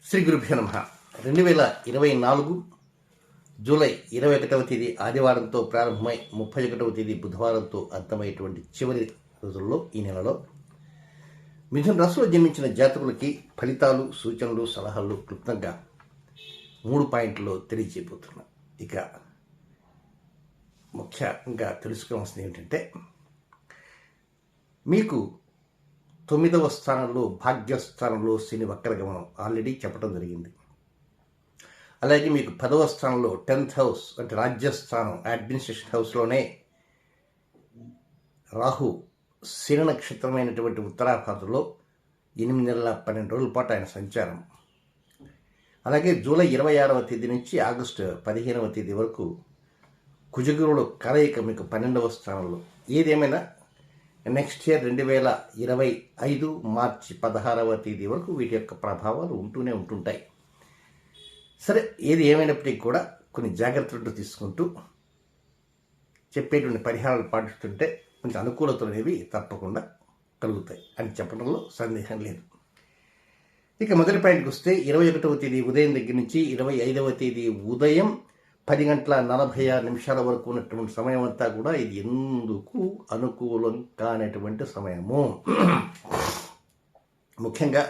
శ్రీ గురుభ్యో నమః. 2024 జూలై 21వ తేదీ ఆదివారంతో ప్రారంభమై 31వ తేదీ బుధవారంతో అంతమయ్యేటువంటి చివరి రోజుల్లో ఈ నెలలో మిథున రాశిలో జన్మించిన జాతకులకి ఫలితాలు, సూచనలు, సలహాలు క్లుప్తంగా 3 పాయింట్లో తెలియజేయబోతున్నా. ఇక ముఖ్యంగా తెలుసుకోవాల్సింది ఏమిటంటే, మీకు 9వ స్థానంలో భాగ్యస్థానంలో శని వక్రగమనం ఆల్రెడీ చెప్పడం జరిగింది. అలాగే మీకు 10వ స్థానంలో 10th హౌస్ అంటే రాజ్యస్థానం అడ్మినిస్ట్రేషన్ హౌస్లోనే రాహు శని నక్షత్రమైనటువంటి ఉత్తరాభాద్రలో 8 నెలల 12 రోజుల పాటు ఆయన సంచారం. అలాగే జూలై 26వ తేదీ నుంచి ఆగస్టు 15వ తేదీ వరకు కుజగురుడు కలయిక మీకు 12వ స్థానంలో. ఏదేమైనా నెక్స్ట్ ఇయర్ 2025 మార్చి 16వ తేదీ వరకు వీటి యొక్క ప్రభావాలు ఉంటూనే ఉంటుంటాయి. సరే, ఏది ఏమైనప్పటికీ కూడా కొన్ని జాగ్రత్తలు తీసుకుంటూ చెప్పేటువంటి పరిహారాలు పాటిస్తుంటే కొంచెం అనుకూలతలు అనేవి తప్పకుండా కలుగుతాయి అని చెప్పడంలో సందేహం లేదు. ఇక మొదటి పాయింట్కి వస్తే 21వ తేదీ ఉదయం దగ్గర నుంచి 25వ తేదీ ఉదయం 10:46 వరకు ఉన్నటువంటి సమయం అంతా కూడా ఇది ఎందుకు అనుకూలం కానటువంటి సమయము. ముఖ్యంగా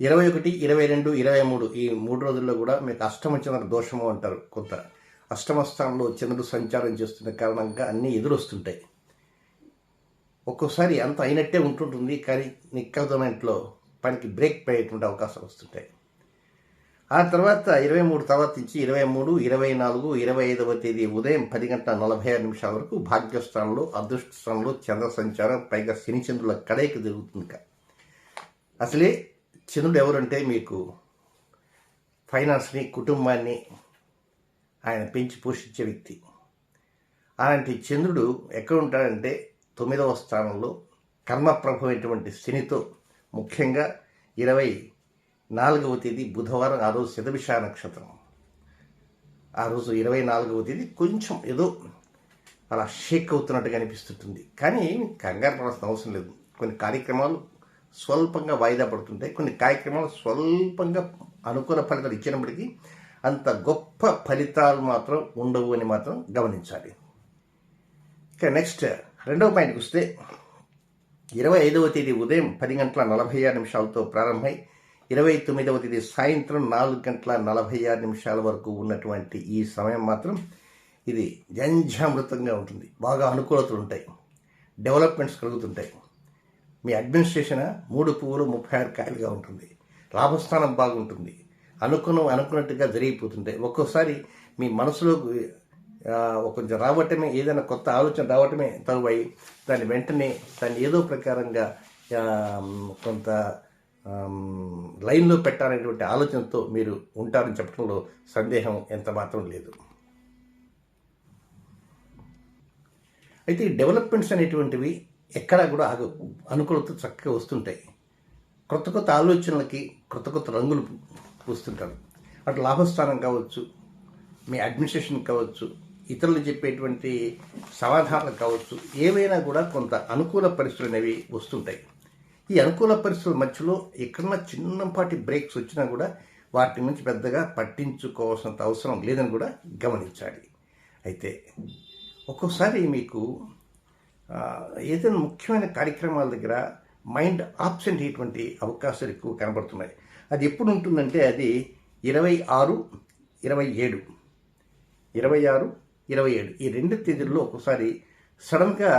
21, 22, 23 ఈ 3 రోజుల్లో కూడా మీకు అష్టమ చంద్ర దోషము అంటారు. కొంత అష్టమ స్థానంలో చంద్రుడు సంచారం చేస్తున్న కారణంగా అన్నీ ఎదురొస్తుంటాయి. ఒక్కోసారి అంత అయినట్టే ఉంటుంటుంది, కానీ నిక్కదనంట్లో పనికి బ్రేక్ పడేటువంటి అవకాశాలు వస్తుంటాయి. ఆ తర్వాత 23 తర్వాత నుంచి 23, 24, 25వ తేదీ ఉదయం 10:46 వరకు భాగ్యస్థానంలో అదృష్ట స్థానంలో చంద్ర సంచారం, పైగా శని చంద్రుల కలయిక జరుగుతుంది. అసలే చంద్రుడు ఎవరంటే మీకు ఫైనాన్స్ని, కుటుంబాన్ని ఆయన పెంచి పోషించే వ్యక్తి. అలాంటి చంద్రుడు ఎక్కడ ఉంటాడంటే 9వ స్థానంలో కర్మప్రభమైనటువంటి శనితో, ముఖ్యంగా 24వ తేదీ బుధవారం, ఆ రోజు శతభిష నక్షత్రం. ఆ రోజు 24వ తేదీ కొంచెం ఏదో అలా షేక్ అవుతున్నట్టుగా అనిపిస్తుంటుంది, కానీ కంగారు పడాల్సిన అవసరం లేదు. కొన్ని కార్యక్రమాలు స్వల్పంగా వాయిదా పడుతుంటాయి, కొన్ని కార్యక్రమాలు స్వల్పంగా అనుకూల ఫలితాలు ఇచ్చినప్పటికీ అంత గొప్ప ఫలితాలు మాత్రం ఉండవు అని మాత్రం గమనించాలి. ఇక నెక్స్ట్ రెండవ పాయింట్కి వస్తే 25వ తేదీ ఉదయం 10:46 ప్రారంభమై 29వ తేదీ సాయంత్రం 4:46 వరకు ఉన్నటువంటి ఈ సమయం మాత్రం ఇది జంఝామృతంగా ఉంటుంది. బాగా అనుకూలతలు ఉంటాయి, డెవలప్మెంట్స్ కలుగుతుంటాయి. మీ అడ్మినిస్ట్రేషన్ 3 పువ్వులు 36 కాయలుగా ఉంటుంది. లాభస్థానం బాగుంటుంది, అనుకున్నట్టుగా జరిగిపోతుంటాయి. ఒక్కోసారి మీ మనసులో కొంచెం రావటమే, ఏదైనా కొత్త ఆలోచన రావటమే తరువై దాన్ని వెంటనే దాన్ని ఏదో ప్రకారంగా కొంత లైన్లో పెట్టాలనేటువంటి ఆలోచనతో మీరు ఉంటారని చెప్పడంలో సందేహం ఎంత మాత్రం లేదు. అయితే ఈ డెవలప్మెంట్స్ అనేటువంటివి ఎక్కడా కూడా అనుకూలత చక్కగా వస్తుంటాయి. కొత్త కొత్త ఆలోచనలకి కొత్త కొత్త రంగులు పూస్తుంటారు. అటు లాభస్థానం కావచ్చు, మీ అడ్మినిస్ట్రేషన్ కావచ్చు, ఇతరులు చెప్పేటువంటి సమాధానాలు కావచ్చు, ఏవైనా కూడా కొంత అనుకూల పరిస్థితులు అనేవి వస్తుంటాయి. ఈ అనుకూల పరిస్థితుల మధ్యలో ఎక్కడన్నా చిన్నపాటి బ్రేక్స్ వచ్చినా కూడా వాటి నుంచి పెద్దగా పట్టించుకోవాల్సినంత అవసరం లేదని కూడా గమనించాలి. అయితే ఒక్కోసారి మీకు ఏదైనా ముఖ్యమైన కార్యక్రమాల దగ్గర మైండ్ ఆబ్సెంట్ అయ్యేటువంటి అవకాశాలు ఎక్కువ కనబడుతున్నాయి. అది ఎప్పుడు ఉంటుందంటే అది 26, 27 ఈ 2 తేదీల్లో ఒక్కోసారి సడన్గా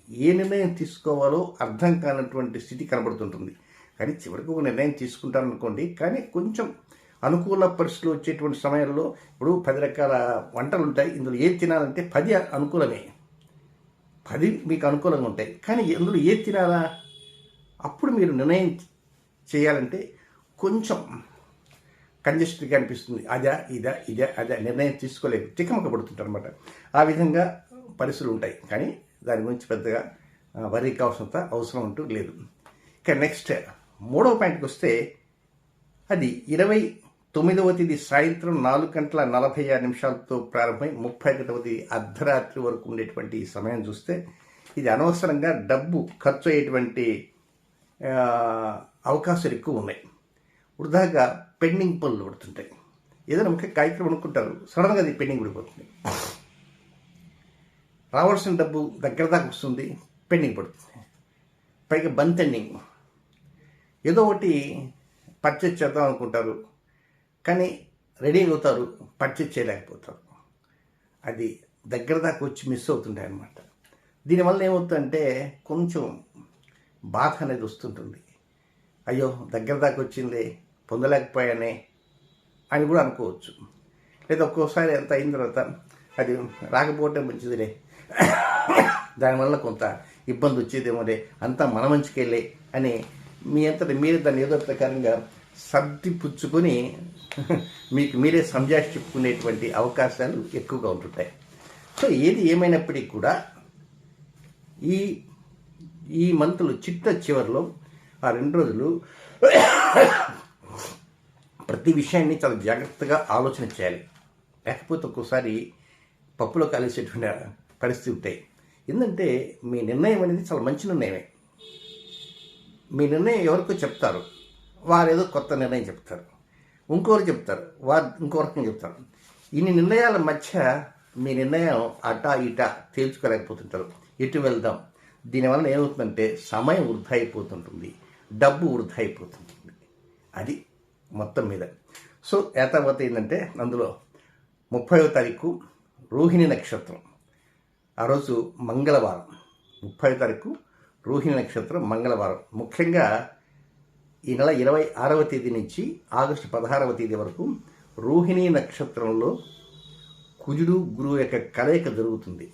ఏ నిర్ణయం తీసుకోవాలో అర్థం కానటువంటి స్థితి కనబడుతుంటుంది. కానీ చివరికి ఒక నిర్ణయం తీసుకుంటారనుకోండి, కానీ కొంచెం అనుకూల పరిస్థితులు వచ్చేటువంటి సమయంలో ఇప్పుడు 10 రకాల వంటలు ఉంటాయి. ఇందులో ఏది తినాలంటే 10 అనుకూలమే, 10 మీకు అనుకూలంగా ఉంటాయి. కానీ ఇందులో ఏది తినాలా, అప్పుడు మీరు నిర్ణయం చేయాలంటే కొంచెం కంజెస్ట్గా అనిపిస్తుంది. అదా నిర్ణయం తీసుకోలేదు, తికమక పడుతుంటారు అనమాట. ఆ విధంగా పరిస్థితులు ఉంటాయి, కానీ దాని గురించి పెద్దగా వరి కావాల్సినంత అవసరం అంటూ లేదు. ఇక నెక్స్ట్ 3వ పాయింట్కి వస్తే అది 29వ తేదీ సాయంత్రం 4:46 ప్రారంభమై 31వ తేదీ అర్ధరాత్రి వరకు ఉండేటువంటి ఈ సమయం చూస్తే ఇది అనవసరంగా డబ్బు ఖర్చు అయ్యేటువంటి అవకాశాలు ఎక్కువ ఉన్నాయి. వృధాగా పెండింగ్ పనులు పడుతుంటాయి. ఏదైనా ముఖ్య కార్యక్రమం అనుకుంటారు, సడన్గా అది పెండింగ్ పడిపోతుంది. రావాల్సిన డబ్బు దగ్గర దాకా వస్తుంది, పెండింగ్ పడుతుంది. పైగా బంత్ ఎండింగ్. ఏదో ఒకటి పర్చేజ్ చేద్దాం అనుకుంటారు, కానీ రెడీ అవుతారు, పర్చేజ్ చేయలేకపోతారు. అది దగ్గర దాకా వచ్చి మిస్ అవుతుంటాయి అన్నమాట. దీనివల్ల ఏమవుతుందంటే కొంచెం బాధ అనేది వస్తుంటుంది. అయ్యో దగ్గర దాకా వచ్చింది, పొందలేకపోయానే అని కూడా అనుకోవచ్చు. లేదా ఒక్కోసారి ఎంత అయిన తర్వాత అది రాకపోవటం మంచిదిలే, దానివల్ల కొంత ఇబ్బంది వచ్చేదేమోలే, అంతా మన మంచికెళ్ళే అని మీ అంతటి మీరే దాన్ని ఏదో ప్రకారంగా సర్ది పుచ్చుకొని మీకు మీరే సంజాషి చెప్పుకునేటువంటి అవకాశాలు ఎక్కువగా ఉంటుంటాయి. సో ఏది ఏమైనప్పటికీ కూడా ఈ మంత్లు చివరిలో ఆ 2 రోజులు ప్రతి విషయాన్ని చాలా జాగ్రత్తగా ఆలోచన చేయాలి. లేకపోతే ఒక్కోసారి పప్పులో కలిసేటువంటి పరిస్థితి ఉంటాయి. ఎందుకంటే మీ నిర్ణయం అనేది చాలా మంచి నిర్ణయమే. మీ నిర్ణయం ఎవరికో చెప్తారు, వారు ఏదో కొత్త నిర్ణయం చెప్తారు, ఇంకోరు చెప్తారు, వారు ఇంకో రకంగా చెప్తారు. ఇన్ని నిర్ణయాల మధ్య మీ నిర్ణయం అటా ఇటా తేల్చుకోలేకపోతుంటారు. ఎటు వెళ్దాం? దీనివల్ల ఏమవుతుందంటే సమయం వృధా అయిపోతుంటుంది, డబ్బు వృధా అయిపోతుంటుంది. అది మొత్తం మీద. సో ఏతావత ఏంటంటే అందులో 30వ తారీఖు రోహిణి నక్షత్రం, ఆ రోజు మంగళవారం. 30వ తారీఖు రోహిణి నక్షత్రం మంగళవారం. ముఖ్యంగా ఈ నెల 26వ తేదీ నుంచి ఆగస్టు 16వ తేదీ వరకు రోహిణి నక్షత్రంలో కుజుడు గురువు యొక్క కలయిక జరుగుతుంది.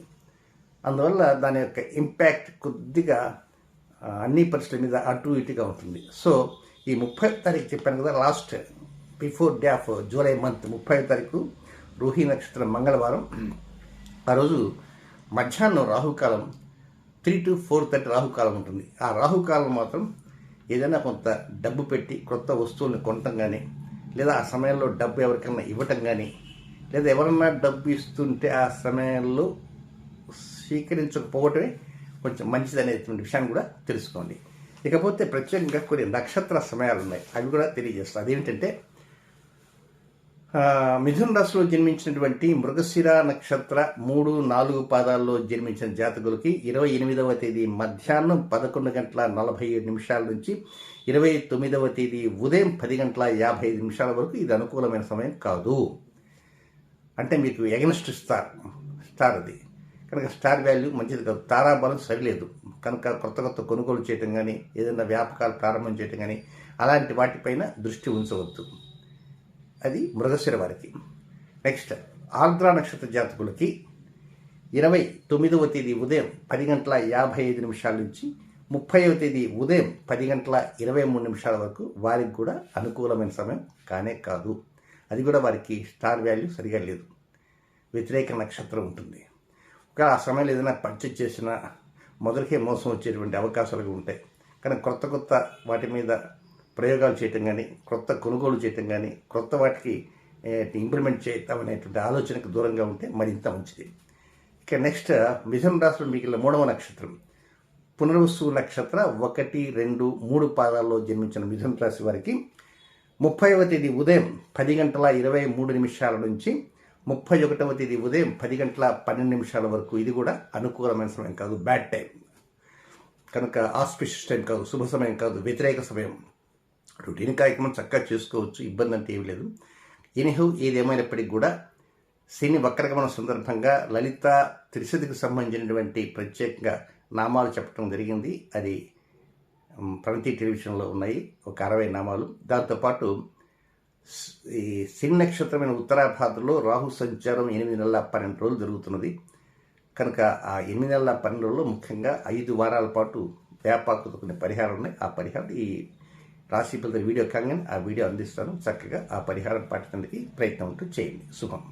అందువల్ల దాని యొక్క ఇంపాక్ట్ కొద్దిగా అన్ని పరిస్థితుల మీద అటు ఇటుగా ఉంటుంది. సో ఈ 30వ తారీఖు చెప్పాను కదా, last before day of July month 30వ తారీఖు రోహిణి నక్షత్రం మంగళవారం. ఆ రోజు మధ్యాహ్నం రాహుకాలం 3 to 4:30 రాహుకాలం ఉంటుంది. ఆ రాహుకాలం మాత్రం ఏదైనా కొంత డబ్బు పెట్టి కొత్త వస్తువులను కొనటం కానీ, లేదా ఆ సమయంలో డబ్బు ఎవరికైనా ఇవ్వటం కానీ, లేదా ఎవరన్నా డబ్బు ఇస్తుంటే ఆ సమయంలో స్వీకరించకపోవటమే కొంచెం మంచిది అనేటువంటి విషయాన్ని కూడా తెలుసుకోండి. ఇకపోతే ప్రత్యేకంగా కొన్ని నక్షత్ర సమయాలు ఉన్నాయి, అవి కూడా తెలియజేస్తాను. అదేమిటంటే మిథున రాశిలో జన్మించినటువంటి మృగశిర నక్షత్ర 3, 4 పాదాల్లో జన్మించిన జాతకులకి 28వ తేదీ మధ్యాహ్నం 11:47 నుంచి 29వ తేదీ ఉదయం 10:55 వరకు ఇది అనుకూలమైన సమయం కాదు. అంటే మీకు ఎగనెస్ట్ స్టార్ అది కనుక స్టార్ వాల్యూ మంచిది కాదు, తారాబలం సరిలేదు. కనుక కొత్త కొనుగోలు చేయటం కానీ, ఏదైనా వ్యాపకాలు ప్రారంభం చేయటం కానీ అలాంటి వాటిపైన దృష్టి ఉంచవద్దు. అది మృగశిర వారికి. నెక్స్ట్ ఆర్ద్ర నక్షత్ర జాతకులకి 29వ తేదీ ఉదయం 10:55 నుంచి 30వ తేదీ ఉదయం 10:23 వరకు వారికి కూడా అనుకూలమైన సమయం కానే కాదు. అది కూడా వారికి స్టార్ వాల్యూ సరిగా లేదు, వ్యతిరేక నక్షత్రం ఉంటుంది. ఒక ఆ సమయంలో ఏదైనా పర్చేజ్ చేసినా మొదటికే మోసం వచ్చేటువంటి అవకాశాలు ఉంటాయి. కానీ కొత్త వాటి మీద ప్రయోగాలు చేయటం కానీ, కొత్త కొనుగోలు చేయటం కానీ, కొత్త వాటికి ఇంప్లిమెంట్ చేద్దాం అనేటువంటి ఆలోచనకు దూరంగా ఉంటే మరింత మంచిది. ఇక నెక్స్ట్ మిథున రాశిలో మిగిలిన 3వ నక్షత్రం పునర్వసు నక్షత్ర 1, 2, 3 పాదాల్లో జన్మించిన మిథున రాశి వారికి 30వ తేదీ ఉదయం 10:23 నుంచి 31వ తేదీ ఉదయం 10:12 వరకు ఇది కూడా అనుకూలమైన సమయం కాదు, బ్యాడ్ టైం. కనుక ఆస్పిషియస్ టైం కాదు, శుభ సమయం కాదు, వ్యతిరేక సమయం. రొటీన్ కార్యక్రమం చక్కగా చేసుకోవచ్చు, ఇబ్బంది అంటే ఏమి లేదు. ఎనీహౌ ఏదేమైనప్పటికీ కూడా శని వక్రగమన సందర్భంగా లలిత త్రిశతికి సంబంధించినటువంటి ప్రత్యేకంగా నామాలు చెప్పడం జరిగింది. అది ప్రణతి టెలివిజన్లో ఉన్నాయి, ఒక 60 నామాలు. దాంతోపాటు ఈ శని నక్షత్రమైన ఉత్తరాభాద్రలో రాహు సంచారం 8 నెలల 12 రోజులు జరుగుతున్నది. కనుక ఆ 8 నెలల 12 రోజుల్లో ముఖ్యంగా 5 వారాల పాటు వేపాకుతో కొన్ని పరిహారాలు ఉన్నాయి. ఆ పరిహారం ఈ రాశి ఫలితాల వీడియో కాగానే ఆ వీడియో అందిస్తాను. చక్కగా ఆ పరిహారం పాటించడానికి ప్రయత్నం ఉంటూ చేయండి. శుభం.